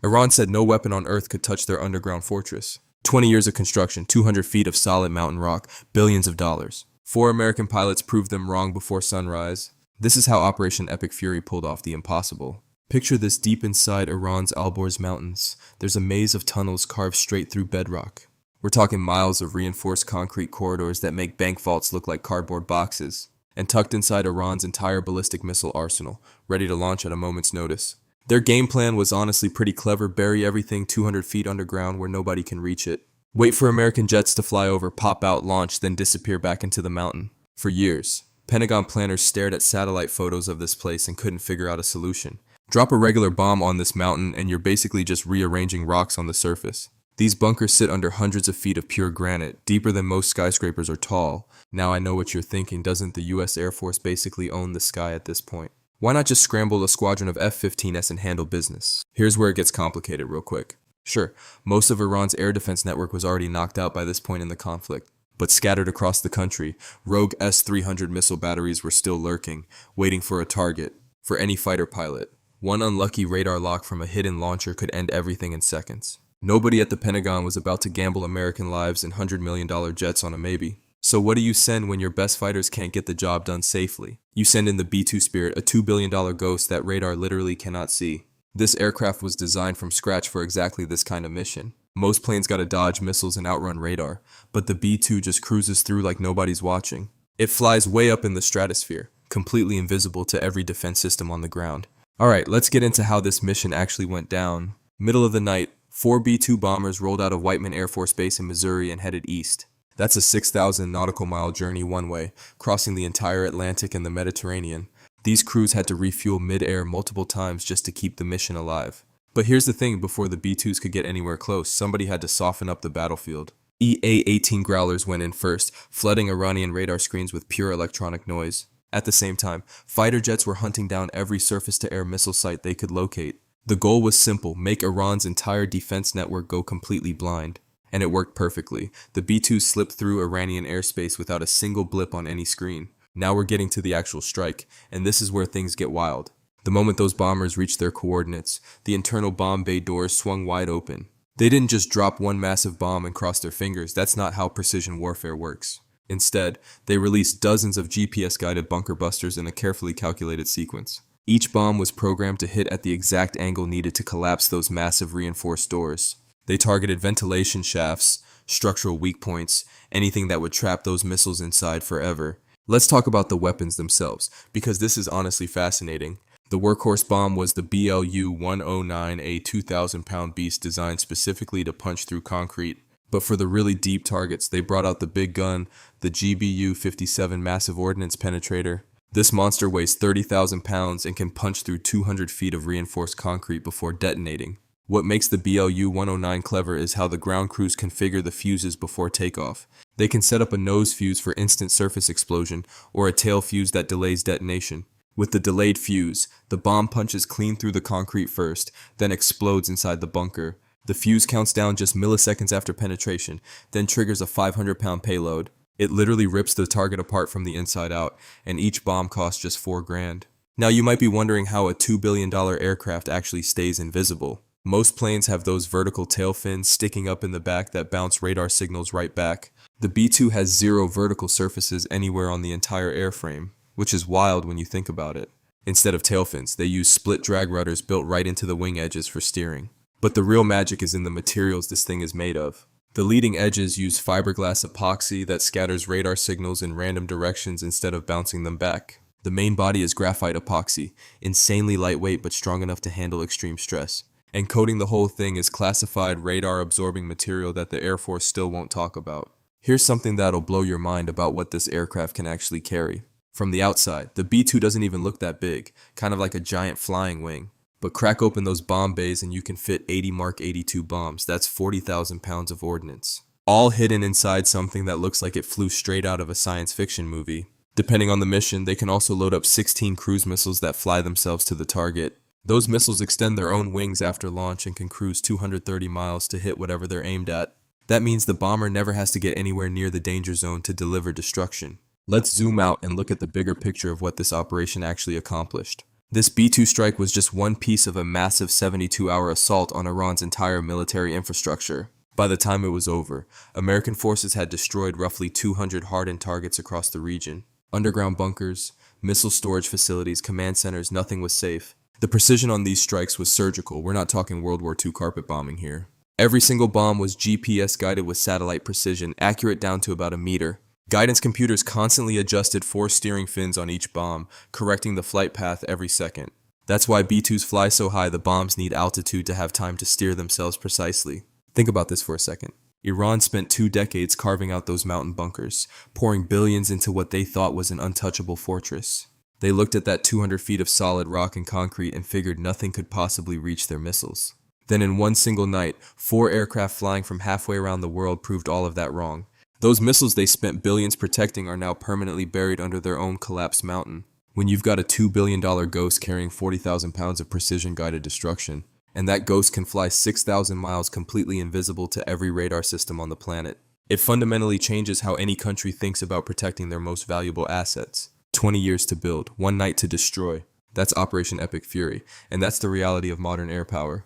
Iran said no weapon on Earth could touch their underground fortress. 20 years of construction, 200 feet of solid mountain rock, billions of dollars. 4 American pilots proved them wrong before sunrise. This is how Operation Epic Fury pulled off the impossible. Picture this deep inside Iran's Alborz Mountains. There's a maze of tunnels carved straight through bedrock. We're talking miles of reinforced concrete corridors that make bank vaults look like cardboard boxes. And tucked inside Iran's entire ballistic missile arsenal, ready to launch at a moment's notice. Their game plan was honestly pretty clever: bury everything 200 feet underground where nobody can reach it. Wait for American jets to fly over, pop out, launch, then disappear back into the mountain. For years, Pentagon planners stared at satellite photos of this place and couldn't figure out a solution. Drop a regular bomb on this mountain and you're basically just rearranging rocks on the surface. These bunkers sit under hundreds of feet of pure granite, deeper than most skyscrapers are tall. Now I know what you're thinking: doesn't the US Air Force basically own the sky at this point? Why not just scramble a squadron of F-15s and handle business? Here's where it gets complicated real quick. Sure, most of Iran's air defense network was already knocked out by this point in the conflict, but scattered across the country, rogue S-300 missile batteries were still lurking, waiting for a target, for any fighter pilot. One unlucky radar lock from a hidden launcher could end everything in seconds. Nobody at the Pentagon was about to gamble American lives and $100 million jets on a maybe. So what do you send when your best fighters can't get the job done safely? You send in the B-2 Spirit, a $2 billion ghost that radar literally cannot see. This aircraft was designed from scratch for exactly this kind of mission. Most planes gotta dodge missiles and outrun radar, but the B-2 just cruises through like nobody's watching. It flies way up in the stratosphere, completely invisible to every defense system on the ground. Alright, let's get into how this mission actually went down. Middle of the night, 4 B-2 bombers rolled out of Whiteman Air Force Base in Missouri and headed east. That's a 6,000 nautical mile journey one way, crossing the entire Atlantic and the Mediterranean. These crews had to refuel mid-air multiple times just to keep the mission alive. But here's the thing: before the B-2s could get anywhere close, somebody had to soften up the battlefield. EA-18 Growlers went in first, flooding Iranian radar screens with pure electronic noise. At the same time, fighter jets were hunting down every surface-to-air missile site they could locate. The goal was simple: make Iran's entire defense network go completely blind. And it worked perfectly. The B-2s slipped through Iranian airspace without a single blip on any screen. Now we're getting to the actual strike, and this is where things get wild. The moment those bombers reached their coordinates, the internal bomb bay doors swung wide open. They didn't just drop one massive bomb and cross their fingers. That's not how precision warfare works. Instead, they released dozens of GPS-guided bunker busters in a carefully calculated sequence. Each bomb was programmed to hit at the exact angle needed to collapse those massive reinforced doors. They targeted ventilation shafts, structural weak points, anything that would trap those missiles inside forever. Let's talk about the weapons themselves, because this is honestly fascinating. The workhorse bomb was the BLU-109, a 2,000-pound beast designed specifically to punch through concrete. But for the really deep targets, they brought out the big gun, the GBU-57 massive ordnance penetrator. This monster weighs 30,000 pounds and can punch through 200 feet of reinforced concrete before detonating. What makes the BLU-109 clever is how the ground crews configure the fuses before takeoff. They can set up a nose fuse for instant surface explosion, or a tail fuse that delays detonation. With the delayed fuse, the bomb punches clean through the concrete first, then explodes inside the bunker. The fuse counts down just milliseconds after penetration, then triggers a 500-pound payload. It literally rips the target apart from the inside out, and each bomb costs just $4,000. Now you might be wondering how a $2 billion aircraft actually stays invisible. Most planes have those vertical tail fins sticking up in the back that bounce radar signals right back. The B-2 has 0 vertical surfaces anywhere on the entire airframe, which is wild when you think about it. Instead of tail fins, they use split drag rudders built right into the wing edges for steering. But the real magic is in the materials this thing is made of. The leading edges use fiberglass epoxy that scatters radar signals in random directions instead of bouncing them back. The main body is graphite epoxy, insanely lightweight but strong enough to handle extreme stress. And coating the whole thing is classified radar-absorbing material that the Air Force still won't talk about. Here's something that'll blow your mind about what this aircraft can actually carry. From the outside, the B-2 doesn't even look that big, kind of like a giant flying wing. But crack open those bomb bays and you can fit 80 Mark 82 bombs. That's 40,000 pounds of ordnance. All hidden inside something that looks like it flew straight out of a science fiction movie. Depending on the mission, they can also load up 16 cruise missiles that fly themselves to the target. Those missiles extend their own wings after launch and can cruise 230 miles to hit whatever they're aimed at. That means the bomber never has to get anywhere near the danger zone to deliver destruction. Let's zoom out and look at the bigger picture of what this operation actually accomplished. This B-2 strike was just one piece of a massive 72-hour assault on Iran's entire military infrastructure. By the time it was over, American forces had destroyed roughly 200 hardened targets across the region. Underground bunkers, missile storage facilities, command centers, nothing was safe. The precision on these strikes was surgical. We're not talking World War II carpet bombing here. Every single bomb was GPS guided with satellite precision, accurate down to about a meter. Guidance computers constantly adjusted 4 steering fins on each bomb, correcting the flight path every second. That's why B-2s fly so high the bombs need altitude to have time to steer themselves precisely. Think about this for a second. Iran spent 2 decades carving out those mountain bunkers, pouring billions into what they thought was an untouchable fortress. They looked at that 200 feet of solid rock and concrete and figured nothing could possibly reach their missiles. Then in one single night, 4 aircraft flying from halfway around the world proved all of that wrong. Those missiles they spent billions protecting are now permanently buried under their own collapsed mountain. When you've got a $2 billion ghost carrying 40,000 pounds of precision-guided destruction, and that ghost can fly 6,000 miles completely invisible to every radar system on the planet, it fundamentally changes how any country thinks about protecting their most valuable assets. 20 years to build, 1 night to destroy. That's Operation Epic Fury, and that's the reality of modern air power.